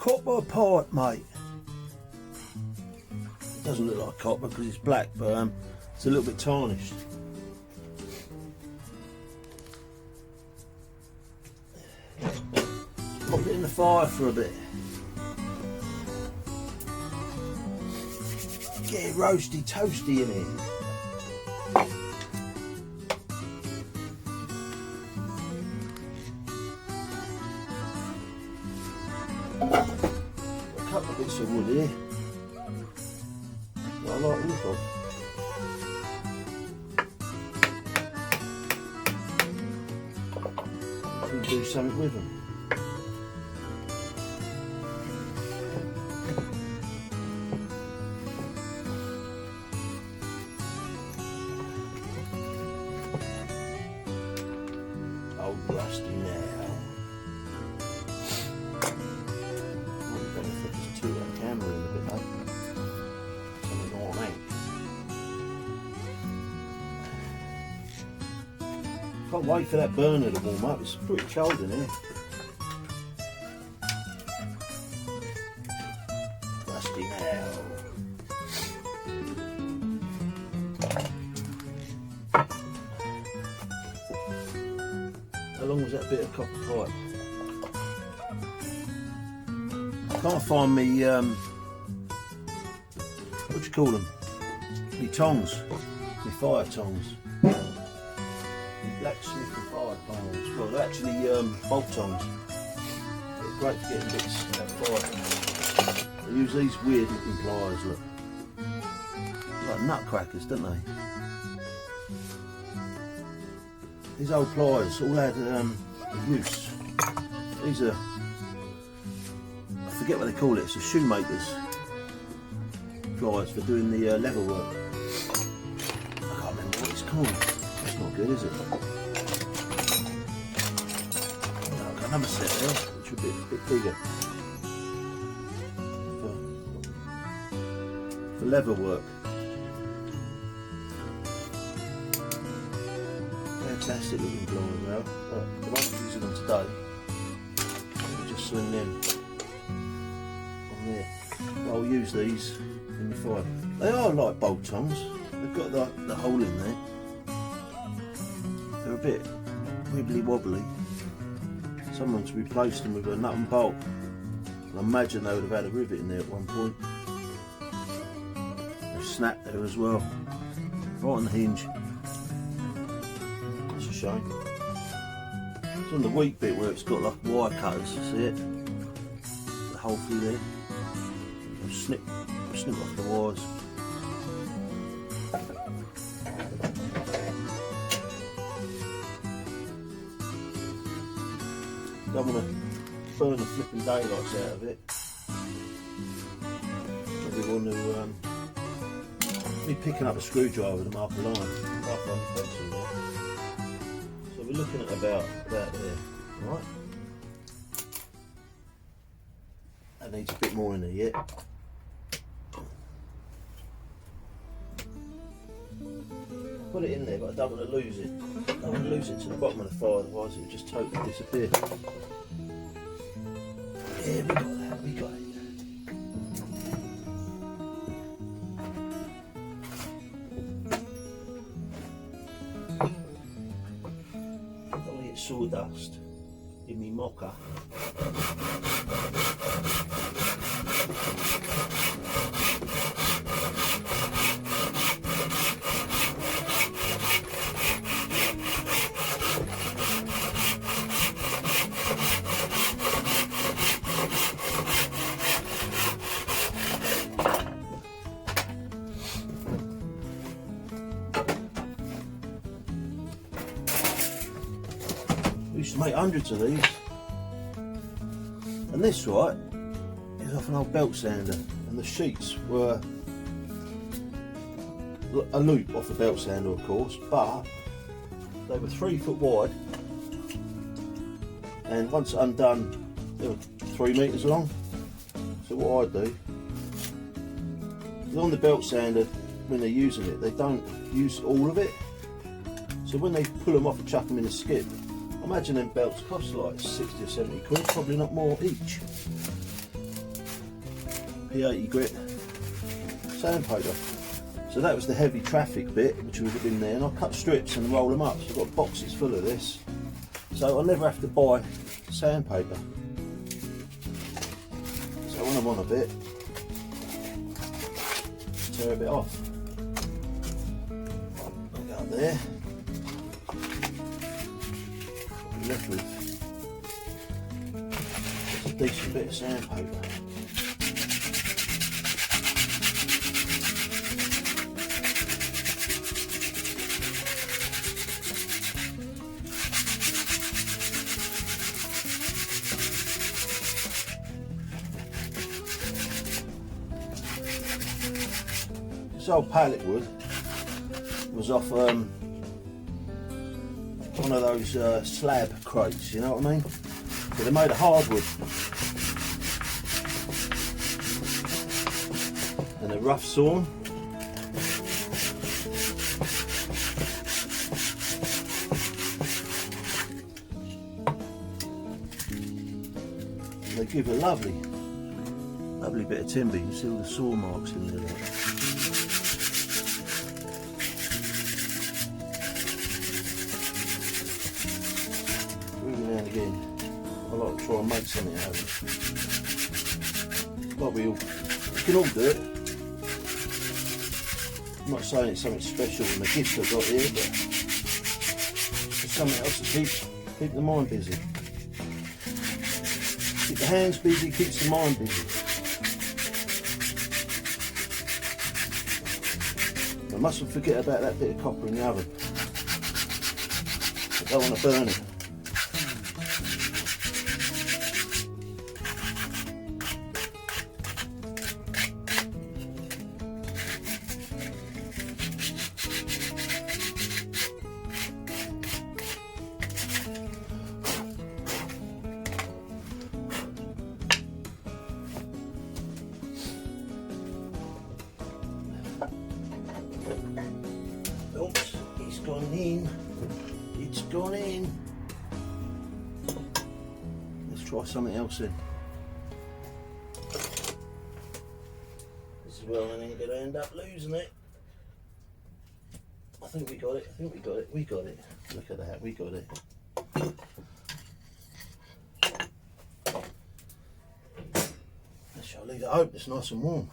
copper part, mate. It doesn't look like copper because it's black, but it's a little bit tarnished. Pop it in the fire for a bit. Get it roasty toasty in here. A couple of bits of wood here that I like the look of. I can do something with them. Old rusty now. Might be better if I just tilt that camera in a bit, mate. Something like that. Can't wait for that burner to warm up. It's pretty cold in here. Rusty now. How long was that bit of copper pipe? I can't find me, what do you call them? Me tongs, me fire tongs. Me blacksmith and fire tongs. Well, they're actually bolt tongs. They're great for getting bits out of fire. They use these weird looking pliers, look. Like nutcrackers, don't they? These old pliers all had a use. These are, I forget what they call it, it's a shoemaker's pliers for doing the leather work. I can't remember what it's called. That's not good, is it? I've got another set there, which will be a bit bigger. For leather work. Fantastic looking pliers now, but I won't be using them today. I'll just swing them on there. I'll use these in the fire. They are like bolt tongs, they've got the hole in there. They're a bit wibbly wobbly. Someone's replaced them with a nut and bolt. I imagine they would have had a rivet in there at one point. They've snapped there as well, right on the hinge. Shame. It's on the weak bit where it's got like wire cutters, see it? The hole through there. I'll snip off the wires. Don't want to burn the flipping daylights out of it. We want to be picking up a screwdriver to mark a line. Mark on the pencil there. We're looking at about there, right? That needs a bit more in there yet. Put it in there, but I don't want to lose it. I don't want to lose it to the bottom of the fire, otherwise it would just totally disappear. Yeah, we got that, we got it. Sawdust in me mocker. We used to make hundreds of these, and this, right, is off an old belt sander, and the sheets were a loop off the belt sander, of course, but they were 3 foot wide, and once undone they were 3 metres long. So what I do is on the belt sander, when they're using it, they don't use all of it, so when they pull them off and chuck them in a skip, imagine them belts cost like 60 or 70 quid, probably not more each. P80 grit sandpaper. So that was the heavy traffic bit, which would have been there, and I cut strips and roll them up. So I've got boxes full of this, so I never have to buy sandpaper. So when I'm on a bit, tear a bit off. I'll go up there. I'll be left with a decent bit of sandpaper. This old pallet wood was off one of those slab crates, you know what I mean? So they're made of hardwood and they're rough sawn. They give a lovely bit of timber. You can see all the saw marks in there. And again, I like to try and make something out of it. Like we can all do it. I'm not saying it's something special in the gift I've got here, but it's something else to keep the mind busy. Keep the hands busy, keeps the mind busy. I mustn't forget about that bit of copper in the oven. I don't want to burn it. Oops, it's gone in. It's gone in. Let's try something else then. This is well, I ain't going to end up losing it. I think we got it. We got it. Look at that. We got it. I shall leave it open. It's nice and warm.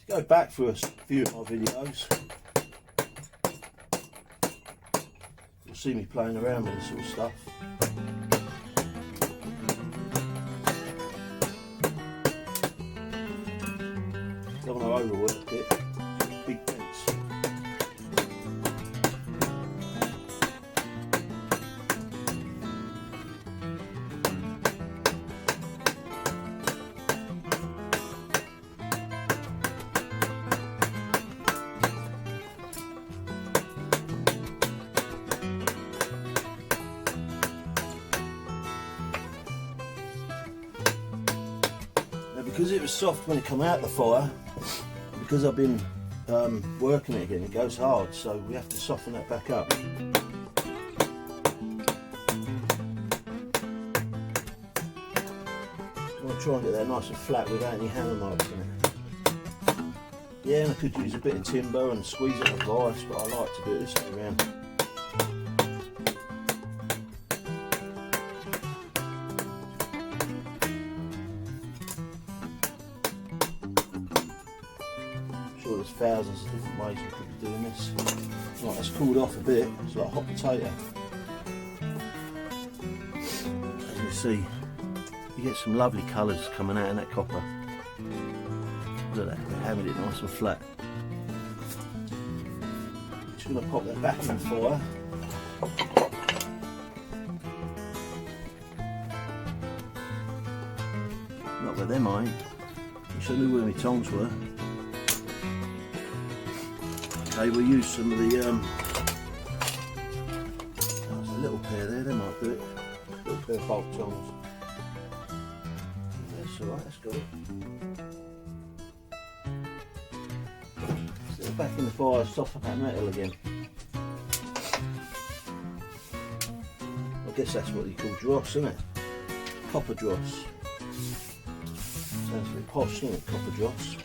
Go back for a few of my videos. You'll see me playing around with this sort of stuff. Don't want to overwork it. Big dents. Because it was soft when it came out the fire, because I've been working it again, it goes hard, so we have to soften that back up. I want to try and get that nice and flat without any hammer marks in it. Yeah, and I could use a bit of timber and squeeze it with ice, but I like to do it this way around. There's thousands of different ways we could be doing this. Right, it's cooled off a bit, it's like a hot potato. As you see, you get some lovely colours coming out in that copper. Look at that, we're having it nice and flat. Just going to pop that back in the fire. Not with them, I ain't. I should have knew where my tongs were. Okay, we'll use some of the, there's a little pair there, they might do it. A little pair of bolt tongs. That's alright, that's good. it back in the fire, soften that metal again. I guess that's what you call dross, isn't it? Copper dross. Sounds a bit posh, doesn't it? Copper dross.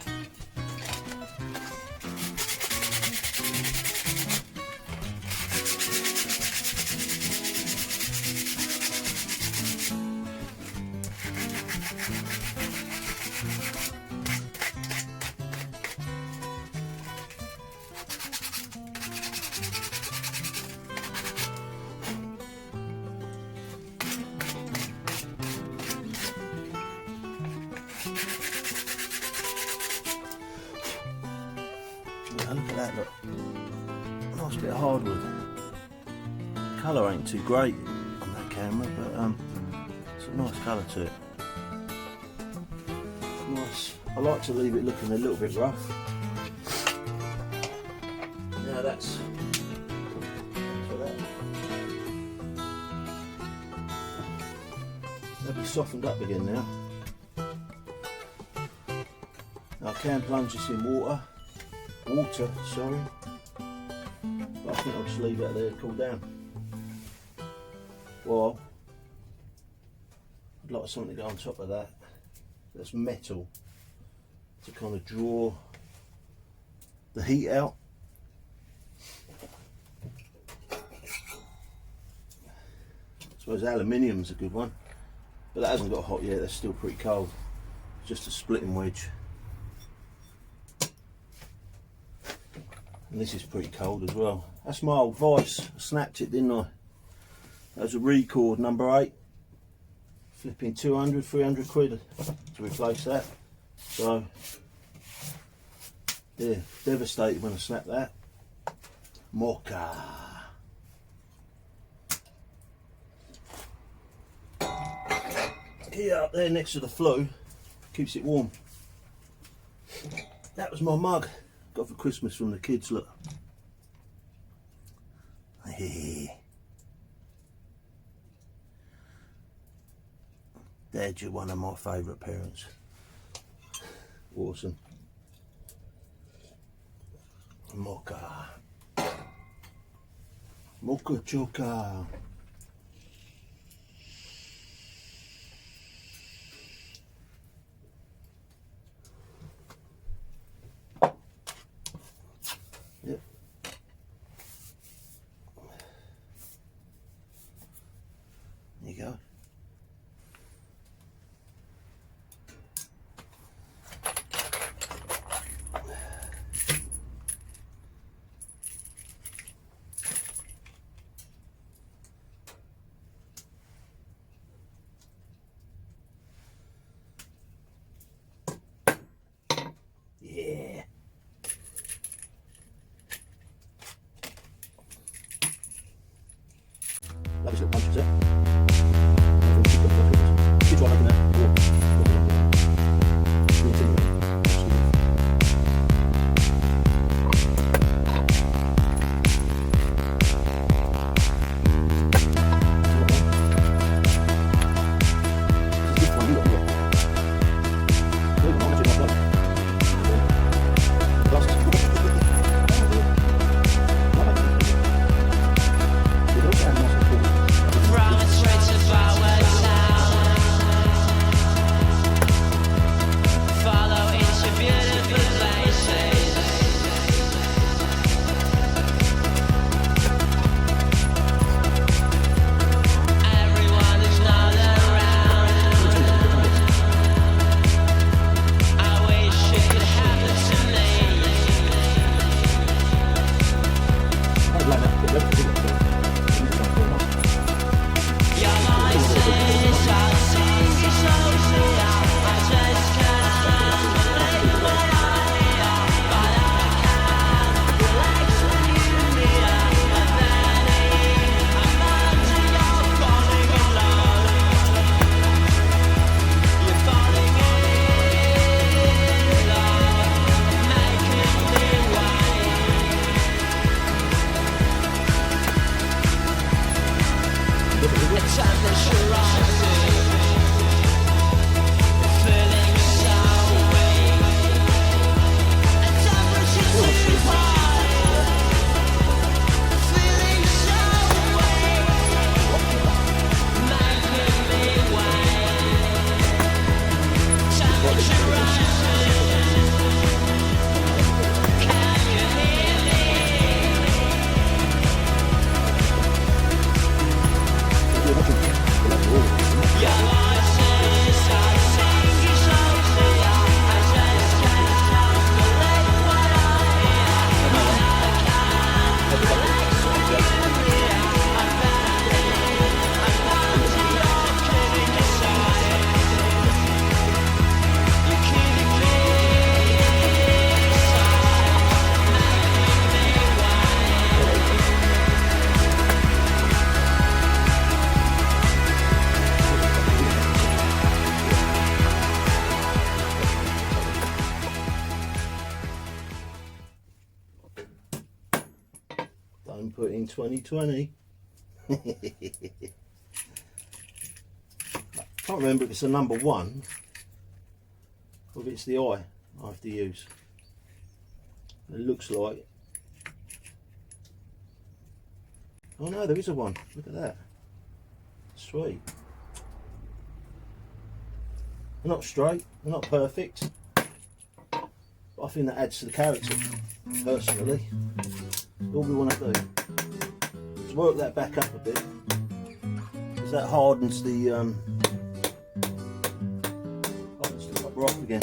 Yeah, look at that, look. Nice bit of hardwood. Colour ain't too great on that camera, but it's a nice colour to it. Nice. I like to leave it looking a little bit rough. Now that's for that. They'll be softened up again now. Now I can plunge this in water, sorry, but I think I'll just leave it there to cool down. Well, I'd like something to go on top of that. That's metal to kind of draw the heat out. I suppose aluminium's a good one, but that hasn't got hot yet. That's still pretty cold. Just a splitting wedge. And this is pretty cold as well. That's my old vice. I snapped it, didn't I? That was a record number 8. Flipping 200, 300 quid to replace that. So, yeah, devastated when I snapped that. Mocha. Here up there next to the flue, keeps it warm. That was my mug. Got for Christmas from the kids, look. Dad, you're one of my favourite parents. Awesome. Mocha. Mocha choca. Yep. There you go. 2020. Can't remember if it's a number 1 or if it's the eye I have to use. It looks like. Oh no, there is a 1. Look at that. Sweet. They're not straight, they're not perfect, but I think that adds to the character, personally. All we want to do is work that back up a bit, because that hardens the copper off again.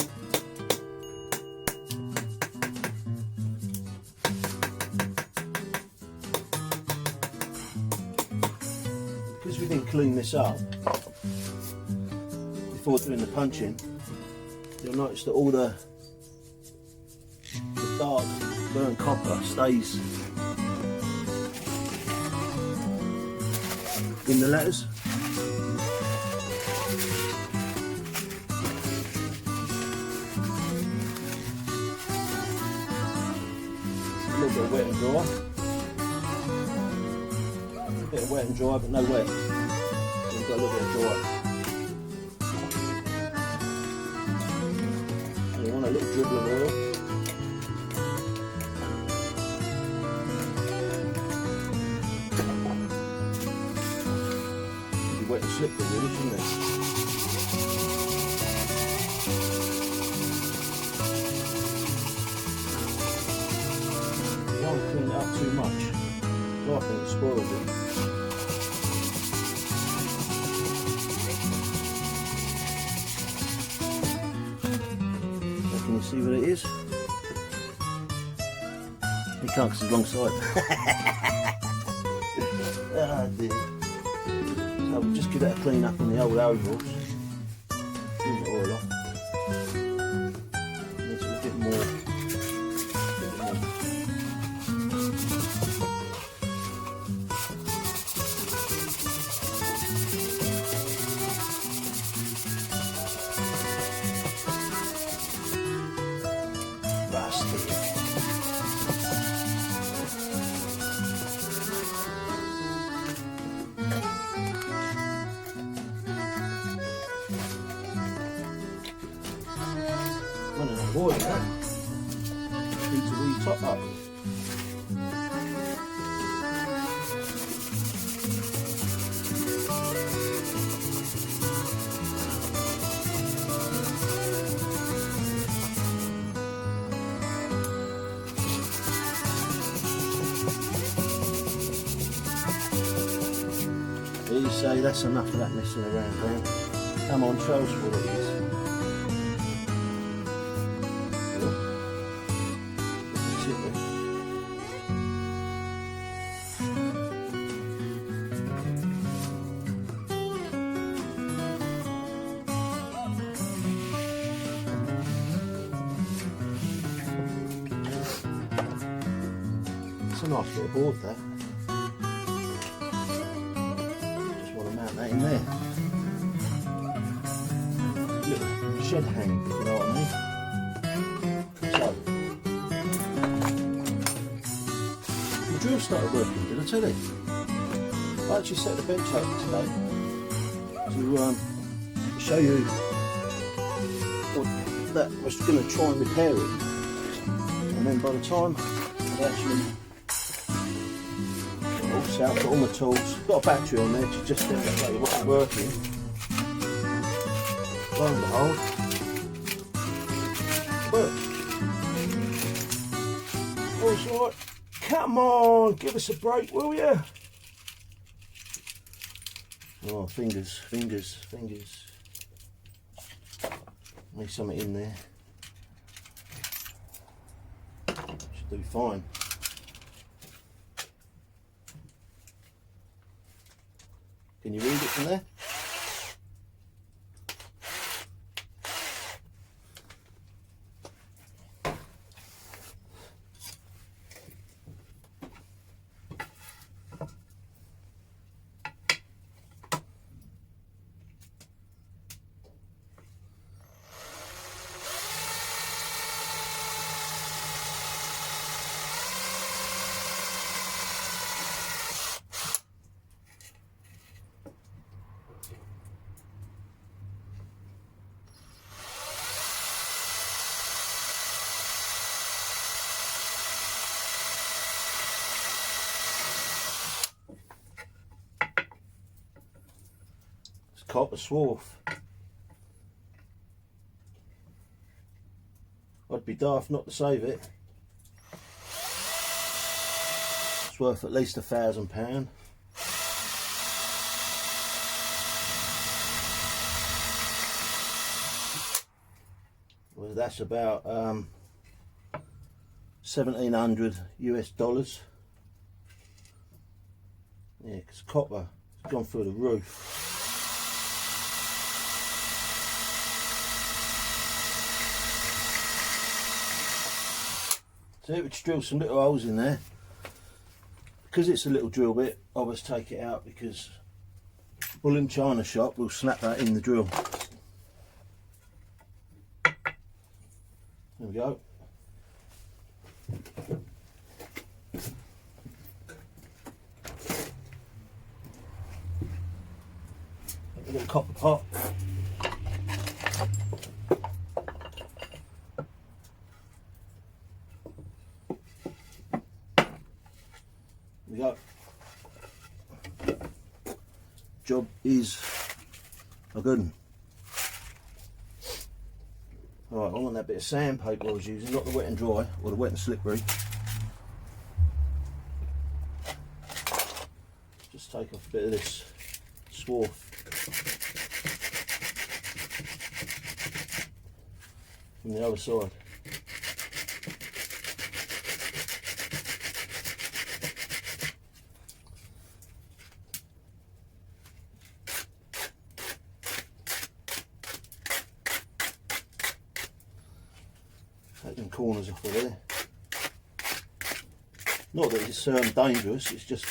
Because we didn't clean this up before doing the punching, you'll notice that all the dark burnt copper stays in the letters. A little bit of wet and dry. A bit of wet and dry, but no wet. So we've got a little bit of dry. And you want a little dribble of oil. Wet and slippery really, shouldn't it? You don't want to clean it up too much. I think it spoils it. So can you see what it is? You can't because it's wrong side. Ah dear. So we'll just give that a clean up in the old overalls. Clean the oil off. Needs a bit more. Rusty. Running out of oil now. Need to re-top up. You say that's enough of that messing around now. Come on, show us what it is. It's a nice little board that. Just want to mount that in there. Little shed hang, if you know what I mean. So, the drill started working, did I tell you? I actually set the bench up today to show you what that was going to try and repair it. And then by the time I actually out, got all my tools, got a battery on there to just demonstrate what it's working. Lo and behold, works. I was like, come on, give us a break, will you? Oh, fingers. Need something in there. Should do fine. Can you read it from there? copper swarf. I'd be daft not to save it. It's worth at least £1,000. Well, that's about 1,700 US dollars. Yeah, because copper has gone through the roof. So it would drill some little holes in there. Because it's a little drill bit, I always take it out because bull in china shop will snap that in the drill. There we go. A little copper pot. There we go. Job is a good one. Right, I want that bit of sandpaper I was using, not the wet and dry, or the wet and slippery. Just take off a bit of this swarf. From the other side. Take them corners off of there. Not that it's dangerous, it's just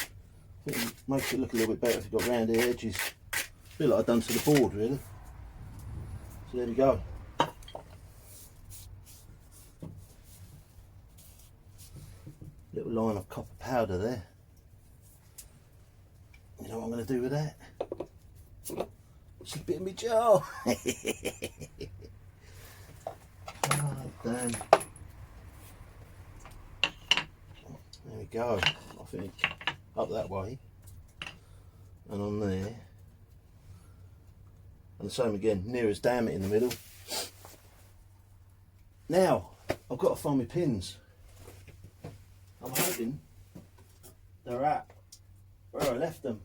I think it makes it look a little bit better if you've got rounded edges. A bit like I've done to the board really. So there we go. Little line of copper powder there. You know what I'm going to do with that? Slip it in my jar. Oh, damn. There we go. I think up that way and on there, and the same again, near as damn it in the middle. Now I've got to find my pins. I'm hoping they're at where I left them,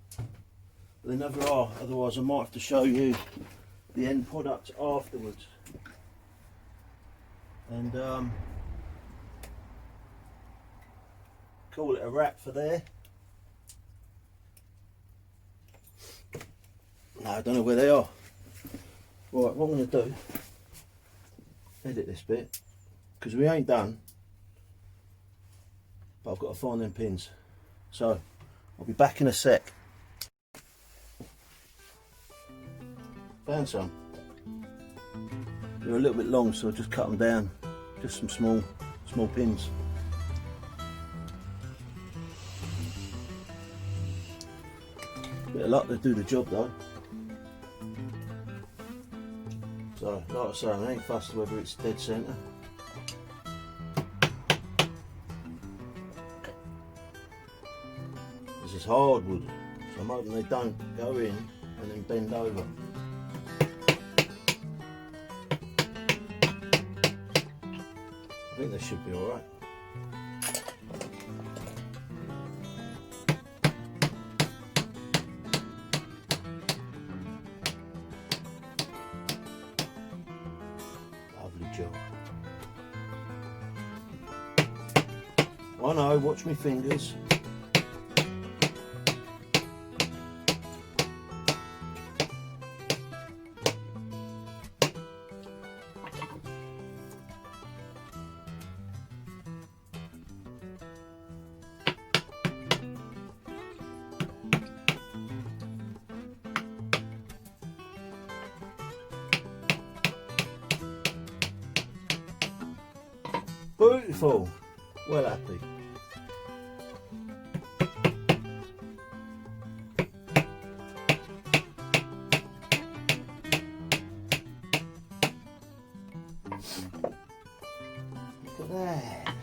but they never are, otherwise I might have to show you the end product afterwards. And call it a wrap for there. No, I don't know where they are. Right, what I'm going to do, edit this bit, because we ain't done, but I've got to find them pins. So, I'll be back in a sec. Found some. They're a little bit long, so I'll just cut them down. Just some small pins. Bit of luck to do the job though. So, like I say, I ain't fussed whether it's dead centre. This is hardwood, so I'm hoping they don't go in and then bend over. I think they should be alright. Lovely job. I know, watch me fingers. Beautiful, well happy. Look at that.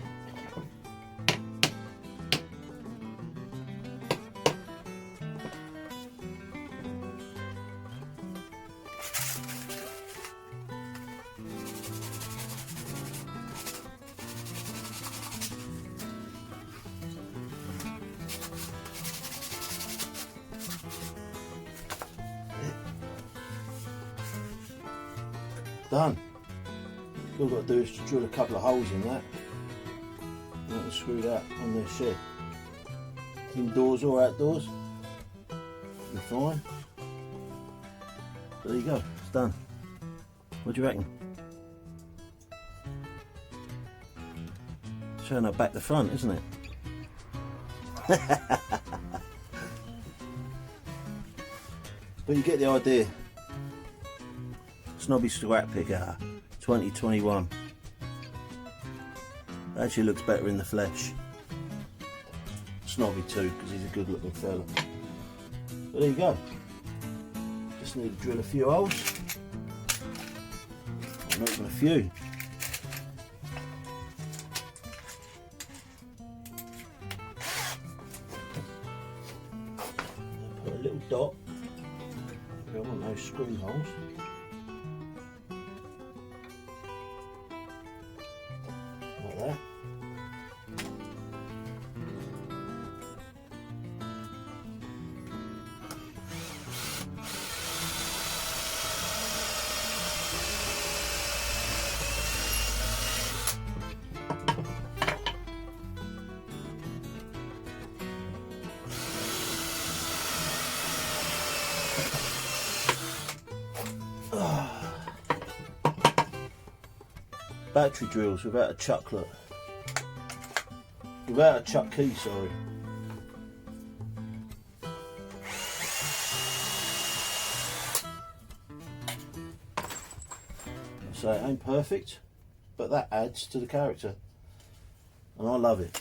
done. All I've got to do is to drill a couple of holes in that and screw that on their shed. Indoors or outdoors, be fine. But there you go, it's done. What do you reckon? Showing up back the front, isn't it? But you get the idea. Snobby scrap picker 2021. Actually looks better in the flesh. Snobby too, because he's a good looking fella. But there you go. Just need to drill a few holes. Or not even a few. Put a little dot. I want those screw holes. Like that. Battery drills without a chucklet. Without a chuck key, sorry. So it ain't perfect, but that adds to the character. And I love it.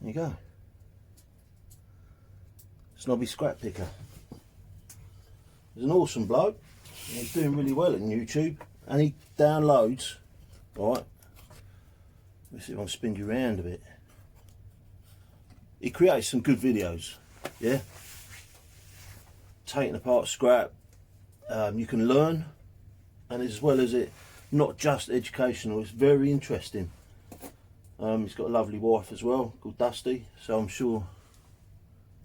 There you go. Snobby scrap picker. He's an awesome bloke. He's doing really well on YouTube, and he downloads. Right. Let's see if I can spin you around a bit. He creates some good videos. Yeah. Taking apart scrap. You can learn, and as well as it, not just educational. It's very interesting. He's got a lovely wife as well, called Dusty, so I'm sure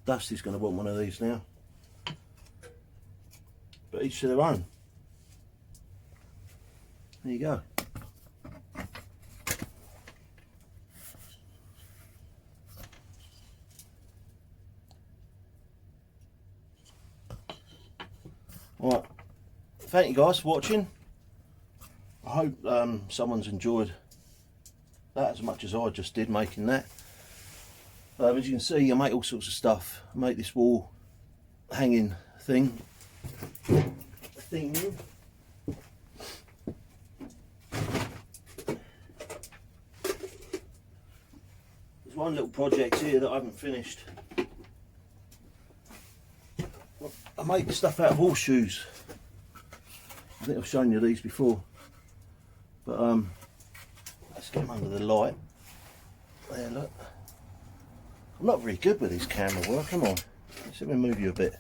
Dusty's going to want one of these now. But each to their own. There you go. Alright, thank you guys for watching. I hope someone's enjoyed that as much as I just did making that. As you can see, I make all sorts of stuff. I make this wall hanging thing. There's one little project here that I haven't finished. I make stuff out of horseshoes. I think I've shown you these before. But let's get them under the light. There, look. I'm not very good with this camera work, am I? Let me move you a bit.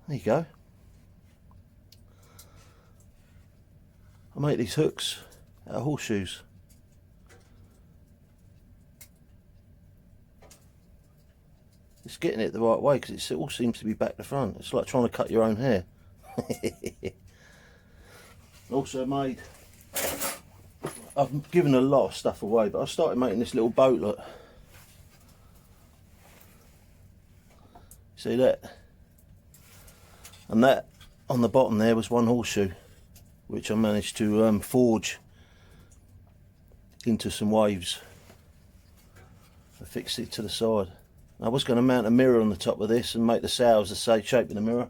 There you go. I make these hooks out of horseshoes. It's getting it the right way because it all seems to be back to front. It's like trying to cut your own hair. Also made, I've given a lot of stuff away, but I started making this little boat, look. See that? And that on the bottom there was one horseshoe, which I managed to forge into some waves. I fixed it to the side. I was going to mount a mirror on the top of this and make the sails the same shape of the mirror.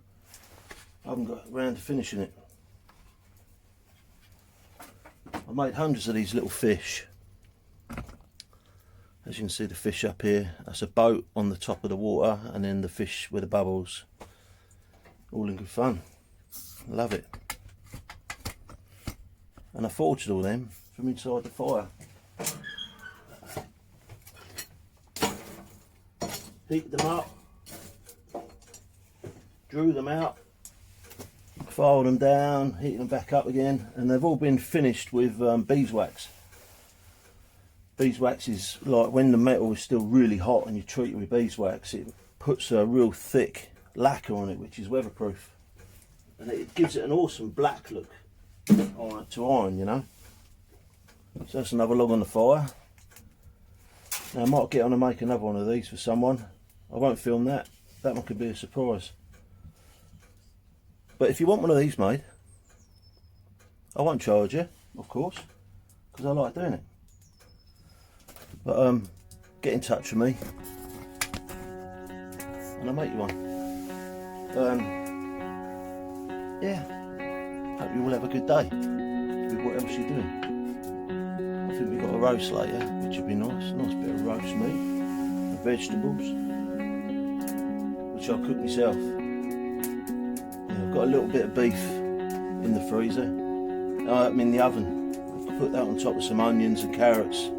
I haven't got around to finishing it. I made hundreds of these little fish. As you can see, the fish up here, that's a boat on the top of the water, and then the fish with the bubbles. All in good fun. Love it. And I forged all them from inside the fire. Heated them up. drew them out, filed them down, heated them back up again, and they've all been finished with beeswax. Beeswax is like when the metal is still really hot and you treat it with beeswax, it puts a real thick lacquer on it which is weatherproof, and it gives it an awesome black look to iron, you know. So that's another log on the fire. Now I might get on and make another one of these for someone. I won't film that. That one could be a surprise. But if you want one of these made, I won't charge you, of course, because I like doing it. But get in touch with me and I'll make you one. Yeah, hope you all have a good day with what else you're doing. I think we've got a roast later, which would be nice. Nice bit of roast meat and vegetables, which I'll cook myself. Yeah, I've got a little bit of beef in the freezer. I'm in the oven. I've put that on top of some onions and carrots,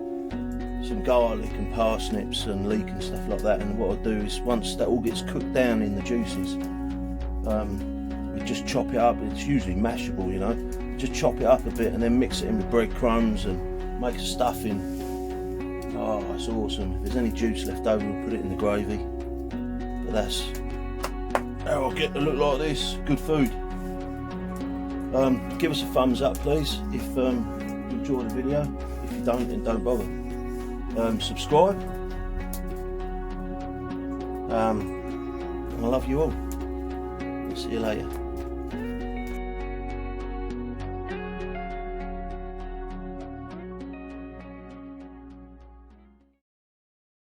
some garlic and parsnips and leek and stuff like that. And what I'll do is, once that all gets cooked down in the juices, we just chop it up. It's usually mashable, you know. Just chop it up a bit and then mix it in with breadcrumbs and make a stuffing. Oh, it's awesome. If there's any juice left over, we'll put it in the gravy. But that's how I'll get to look like this. Good food. Give us a thumbs up, please, if you enjoy the video. If you don't, then don't bother. Subscribe. And I love you all. I'll see you later.